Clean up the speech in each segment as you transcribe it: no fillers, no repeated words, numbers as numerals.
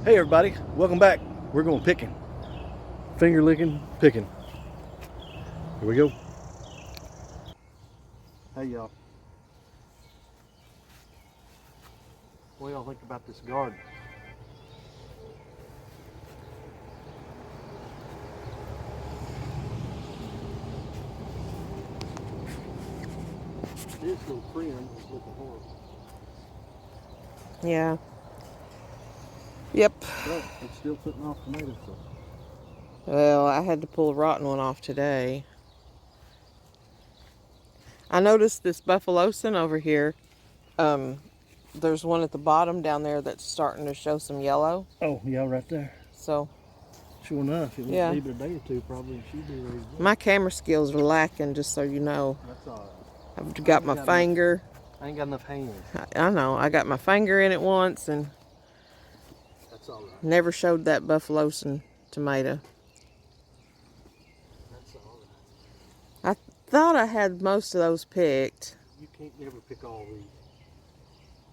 Hey everybody, welcome back. We're going picking. Finger licking, picking. Here we go. Hey y'all. What do y'all think about this garden? This little friend is looking horrible. Yeah. Yep. But it's still putting off tomatoes. So. Well, I had to pull a rotten one off today. I noticed this buffalosin over here. There's one at the bottom down there that's starting to show some yellow. Oh, yeah, right there. So, sure enough, it won't leave it a day or two probably. She'd be ready to go. My camera skills are lacking, just so you know. That's all right. I've got my finger. I ain't got enough hands. I know. I got my finger in it once and That's all right. never showed that buffalosin tomato. That's all right. I thought I had most of those picked. You can't never pick all these.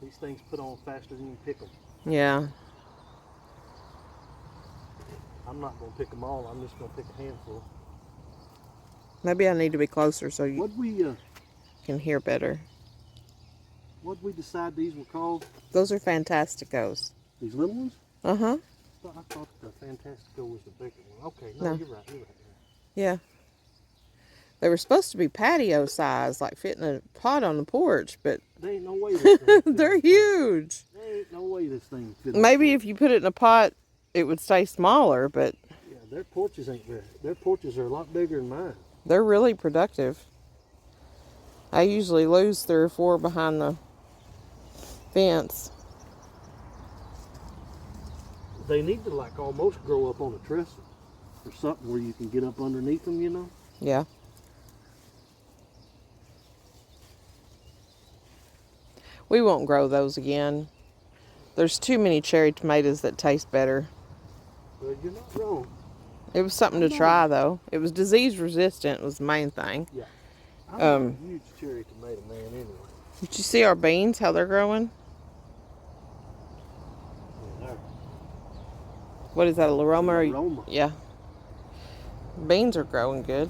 These things put on faster than you pick them. Yeah. I'm not going to pick them all. I'm just going to pick a handful. Maybe I need to be closer so you What'd we can hear better. What'd we decide these were called? Those are Fantasticos. These little ones? Uh-huh. I thought the Fantastico was the bigger one. Okay, no. You're right. Yeah. They were supposed to be patio size, like fitting a pot on the porch, but there ain't no way this thing they're huge. There ain't no way this thing fits. Maybe if you put it in a pot, it would stay smaller, but yeah, their porches ain't very. Their porches are a lot bigger than mine. They're really productive. I usually lose 3 or 4 behind the fence. They need to like almost grow up on a trestle or something where you can get up underneath them, you know? Yeah. We won't grow those again. There's too many cherry tomatoes that taste better. Well, you're not wrong. It was something to try, though. It was disease resistant was the main thing. Yeah. I'm a huge cherry tomato man anyway. Did you see our beans, how they're growing? Yeah, what is that, a Laroma? Laroma. Yeah. Beans are growing good.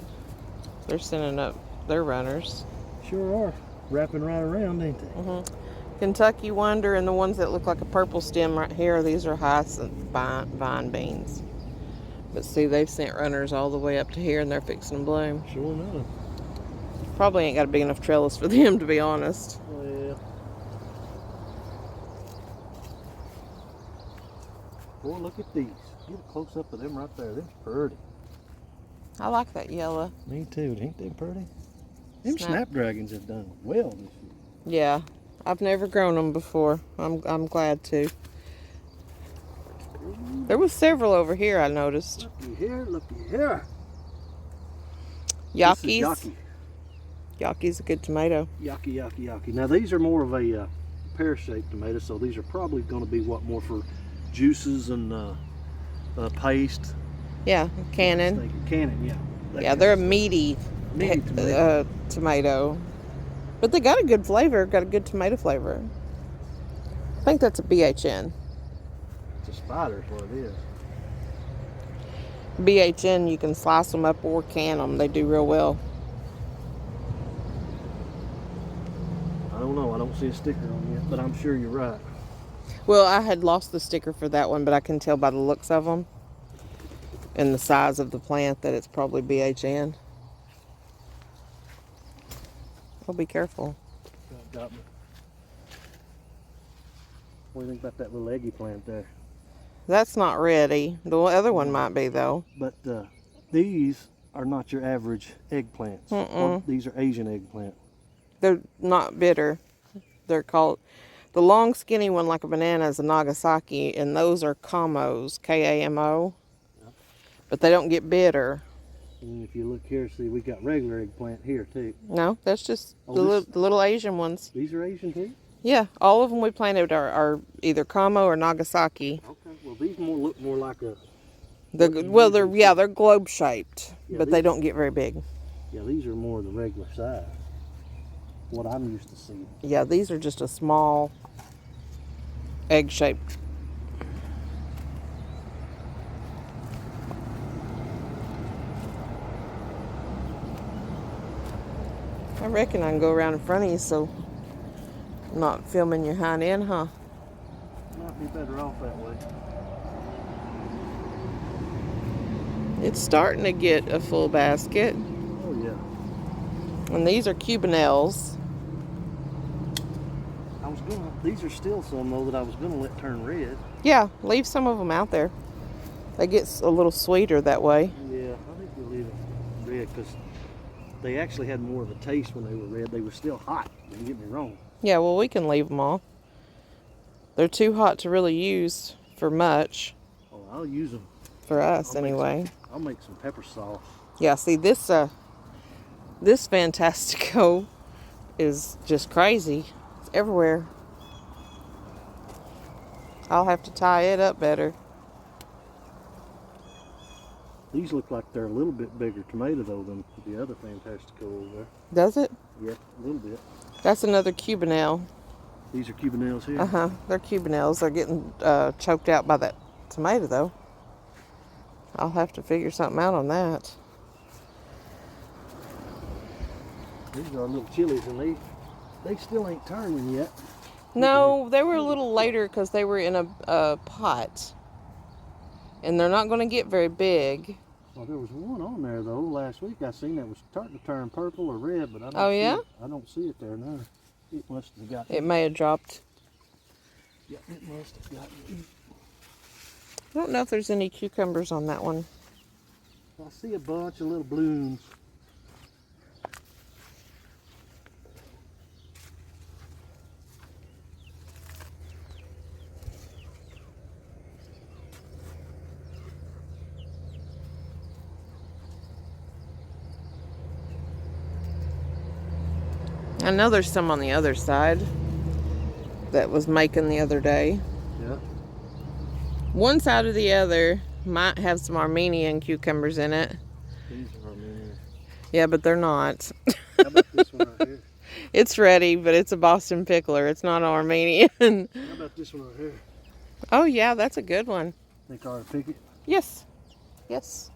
They're sending up their runners. Sure are. Wrapping right around, ain't they? Mm-hmm. Kentucky Wonder and the ones that look like a purple stem right here, these are hyacinth vine beans. But see, they've sent runners all the way up to here and they're fixing to bloom. Sure enough. Probably ain't got a big enough trellis for them, to be honest. Well, boy, look at these. Get a close up of them right there. They're pretty. I like that yellow. Me too. Ain't they pretty? Them snapdragons have done well this year. Yeah, I've never grown them before. I'm glad to. There was several over here I noticed. Looky here, looky here. Yakis. Yaki. Yaki's a good tomato. Yaki, yaki, yaki. Now these are more of a pear-shaped tomato, so these are probably going to be more for juices and paste. Yeah, cannon. Cannon, yeah. Yeah, they're a meaty tomato. But they got a good flavor, got a good tomato flavor. I think that's a BHN. It's a spider is what it is. BHN, you can slice them up or can them. They do real well. I don't know. I don't see a sticker on it, but I'm sure you're right. Well, I had lost the sticker for that one, but I can tell by the looks of them and the size of the plant that it's probably BHN. Well, be careful. Got me. What do you think about that little eggy plant there? That's not ready. The other one might be, though. But these are not your average eggplants. These are Asian eggplant. They're not bitter. They're called, the long skinny one like a banana is a Nagasaki, and those are Kamos, K-A-M-O. Yep. But they don't get bitter. And if you look here, see we got regular eggplant here too. No, that's just the little Asian ones. These are Asian too? Yeah, all of them we planted are either Kamo or Nagasaki. Okay, well these look more like a... They're globe shaped, yeah, but they don't get very big. Yeah, these are more the regular size. What I'm used to seeing. Yeah, these are just a small egg shaped. reckon I can go around in front of you so I'm not filming your hind end, huh? Might be better off that way. It's starting to get a full basket. Oh yeah. And these are Cubanelles. These are still some though that I was gonna let turn red. Yeah, leave some of them out there. They get a little sweeter that way. Yeah, I think we'll leave it red because they actually had more of a taste when they were red. They were still hot, don't get me wrong. Yeah, well, we can leave them all. They're too hot to really use for much. Oh, I'll use them. For us, anyway. I'll make some pepper sauce. Yeah, see, this Fantastico is just crazy. It's everywhere. I'll have to tie it up better. These look like they're a little bit bigger tomato though than the other Fantastico over there. Does it? Yeah, a little bit. That's another Cubanelle. These are Cubanelles here? Uh-huh. They're Cubanelles. They're getting choked out by that tomato, though. I'll have to figure something out on that. These are our little chilies, and they still ain't turning yet. No, they were a little later because they were in a pot. And they're not going to get very big. Well, there was one on there, though, last week. I seen that was starting to turn purple or red, but I don't see it. I don't see it there now. It must have got... It may have dropped. Yeah, it must have gotten... I don't know if there's any cucumbers on that one. I see a bunch of little blooms. I know there's some on the other side that was making the other day. Yeah. One side or the other might have some Armenian cucumbers in it. These are Armenian. Yeah, but they're not. How about this one right here? It's ready, but it's a Boston pickler. It's not Armenian. How about this one right here? Oh, yeah, that's a good one. Think I ought to pick it? Yes. Yes.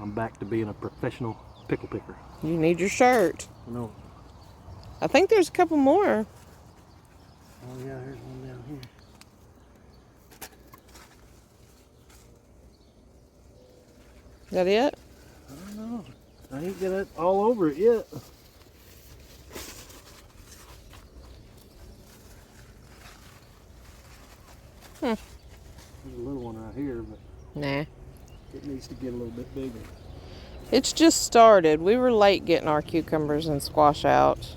I'm back to being a professional pickle picker. You need your shirt. No. I think there's a couple more. Oh, yeah, here's one down here. Is that it? I don't know. I ain't got it all over it yet. There's a little one right here, but Nah. it needs to get a little bit bigger. It's just started. We were late getting our cucumbers and squash out.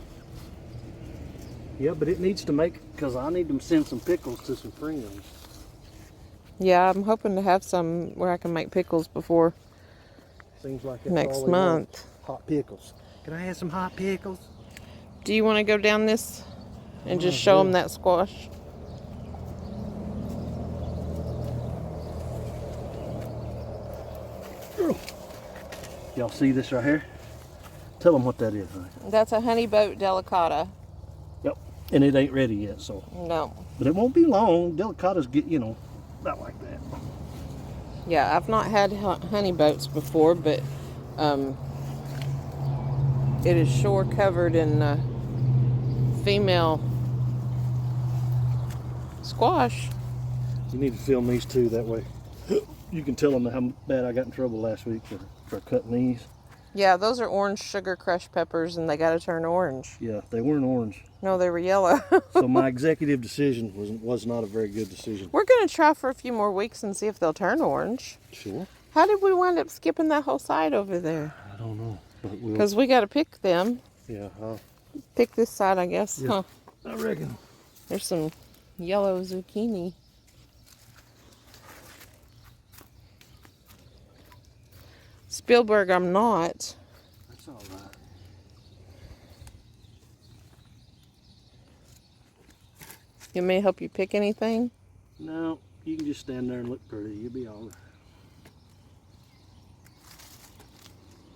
Yeah, but it needs to make, because I need to send some pickles to some friends. Yeah, I'm hoping to have some where I can make pickles before Seems like it's next all they want. month. Hot pickles. Can I have some hot pickles? Do you want to go down this and just show them that squash? Y'all see this right here? Tell them what that is. Right? That's a honey boat delicata. Yep. And it ain't ready yet, so. No. But it won't be long. Delicatas get, you know, not like that. Yeah, I've not had honey boats before, but it is sure covered in female squash. You need to film these too, that way you can tell them how bad I got in trouble last week for cutting these. Yeah, those are orange sugar crushed peppers, and they got to turn orange. Yeah, they weren't orange. No, they were yellow. So my executive decision was not a very good decision. We're going to try for a few more weeks and see if they'll turn orange. Sure. How did we wind up skipping that whole side over there? I don't know. Because we got to pick them. Yeah. Pick this side, I guess. Yeah, Huh. I reckon. There's some yellow zucchini. Spielberg, I'm not. That's all right. You may help you pick anything? No, you can just stand there and look pretty. You'll be all right.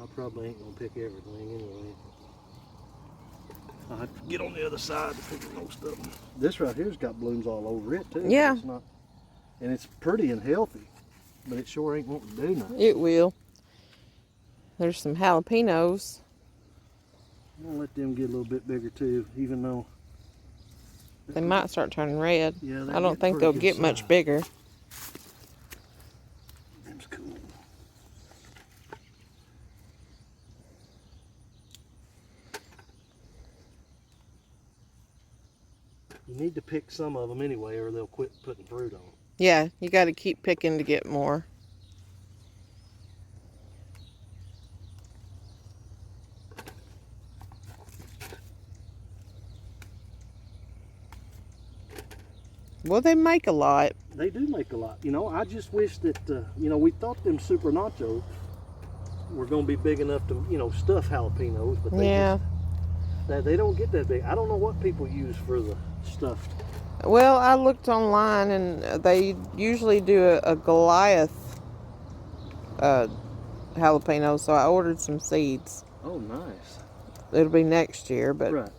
I probably ain't gonna pick everything anyway. I'll have to get on the other side to pick most of them. This right here's got blooms all over it too. Yeah. It's not, and it's pretty and healthy, but it sure ain't wanting to do nothing. It will. There's some jalapenos. I'm gonna let them get a little bit bigger too, even though They might start turning red. yeah, I don't think they'll get much bigger. Them's cool. You need to pick some of them anyway, or they'll quit putting fruit on. Yeah, you got to keep picking to get more. Well, they make a lot. They do make a lot. You know, I just wish that, you know, we thought them super nachos were going to be big enough to, you know, stuff jalapenos, but they don't get that big. I don't know what people use for the stuffed. Well, I looked online and they usually do a Goliath jalapeno, so I ordered some seeds. Oh, nice. It'll be next year, but right.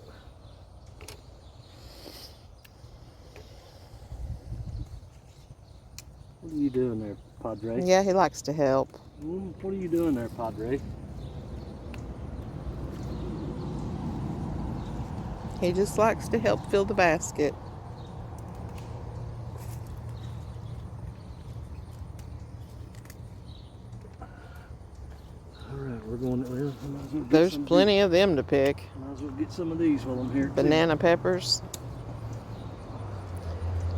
What are you doing there, Padre? Yeah, he likes to help. What are you doing there, Padre? He just likes to help fill the basket. All right, we're going to. There's plenty of them to pick. Might as well get some of these while I'm here. Banana peppers.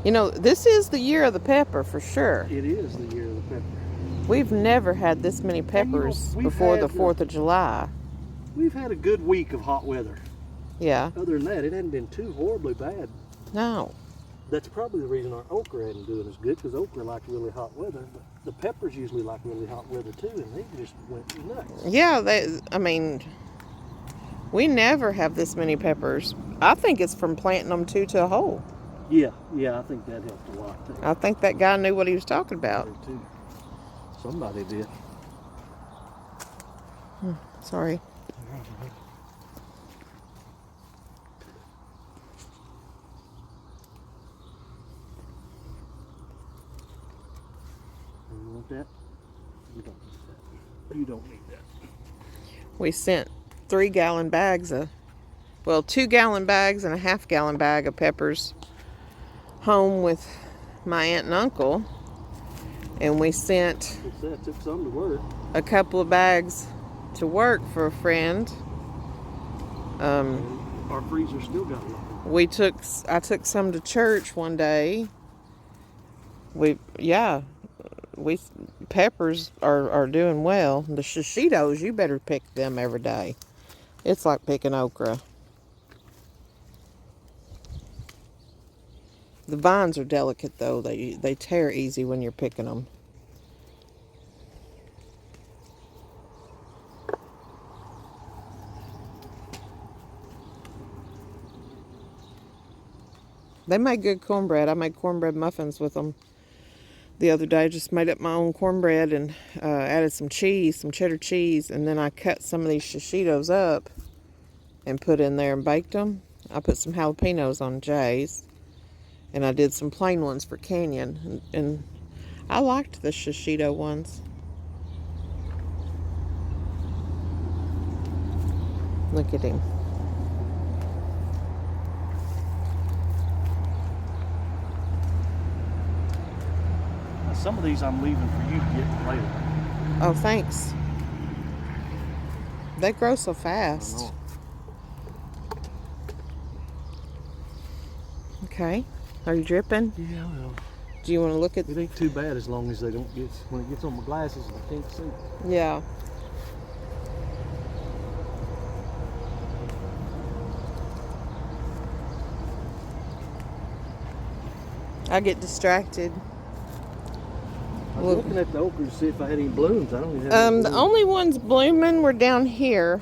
You know, this is the year of the pepper for sure. It is the year of the pepper. We've never had this many peppers before the 4th of July. We've had a good week of hot weather. Yeah. Other than that, it hasn't been too horribly bad. No. That's probably the reason our okra isn't doing as good, because okra like really hot weather. But the peppers usually like really hot weather too, and they just went nuts. Yeah, I mean, we never have this many peppers. I think it's from planting them two to a hole. Yeah, I think that helped a lot too. I think that guy knew what he was talking about. Too. Somebody did. Sorry. You want that? You don't need that. You don't need that. We sent 3-gallon bags of, well, 2-gallon bags and a half-gallon bag of peppers home with my aunt and uncle, and we sent Took some to work. a couple of bags to work for a friend. Our freezer still got a lot. I took some to church one day. Peppers are doing well. The shishitos, you better pick them every day. It's like picking okra. The vines are delicate though. They tear easy when you're picking them. They make good cornbread. I made cornbread muffins with them the other day. Just made up my own cornbread and added some cheese, some cheddar cheese, and then I cut some of these shishitos up and put in there and baked them. I put some jalapenos on Jay's, and I did some plain ones for Canyon, and I liked the shishito ones. Look at him. Some of these I'm leaving for you to get later. Oh, thanks. They grow so fast. Okay. Are you dripping? Yeah, well. Do you want to look at... It ain't too bad as long as they don't get... When it gets on my glasses, I can't see. Yeah. I get distracted. I was looking at the okra to see if I had any blooms. I don't even have any the blooms. only ones blooming were down here.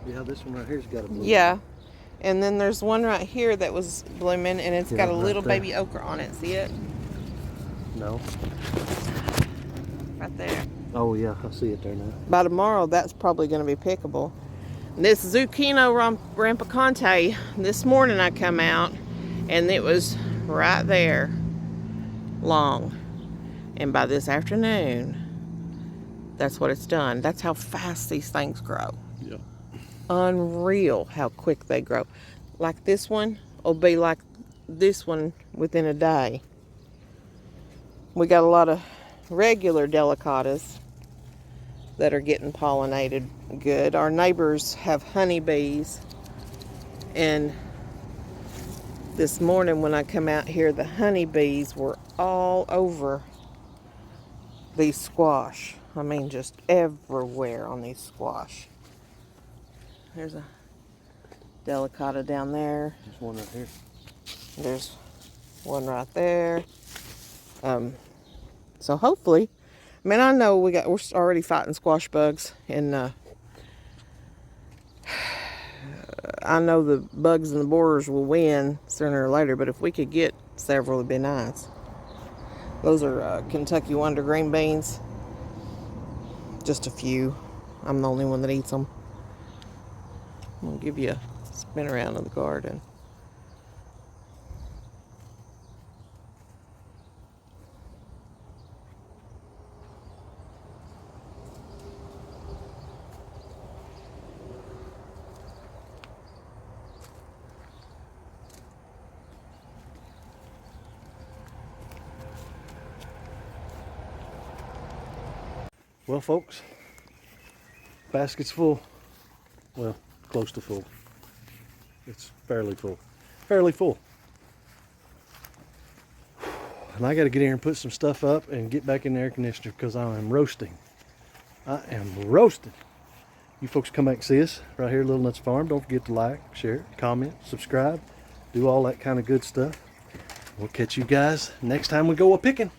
Yeah, this one right here's got a bloom. Yeah. And then there's one right here that was blooming, and it's got a little baby okra on it. See it? No. Right there. Oh, yeah, I see it there now. By tomorrow, that's probably going to be pickable. This zucchino rampicante, this morning I come out, and it was right there long. And by this afternoon, that's what it's done. That's how fast these things grow. Yeah. Unreal how quick they grow. Like this one will be like this one within a day. We got a lot of regular delicatas that are getting pollinated good. Our neighbors have honeybees, and this morning when I come out here, the honeybees were all over these squash. I mean, just everywhere on these squash. There's a delicata down there. There's one right here. There's one right there. So hopefully, I mean, I know we're already fighting squash bugs, and I know the bugs and the borers will win sooner or later, but if we could get several, it'd be nice. Those are Kentucky Wonder green beans. Just a few. I'm the only one that eats them. I'm going to give you a spin around in the garden. Well, folks, basket's full. Well, close to full. It's fairly full. Fairly full. And I got to get in here and put some stuff up and get back in the air conditioner because I am roasting. I am roasting. You folks come back and see us right here at Little Nuts Farm. Don't forget to like, share, comment, subscribe, do all that kind of good stuff. We'll catch you guys next time we go a picking.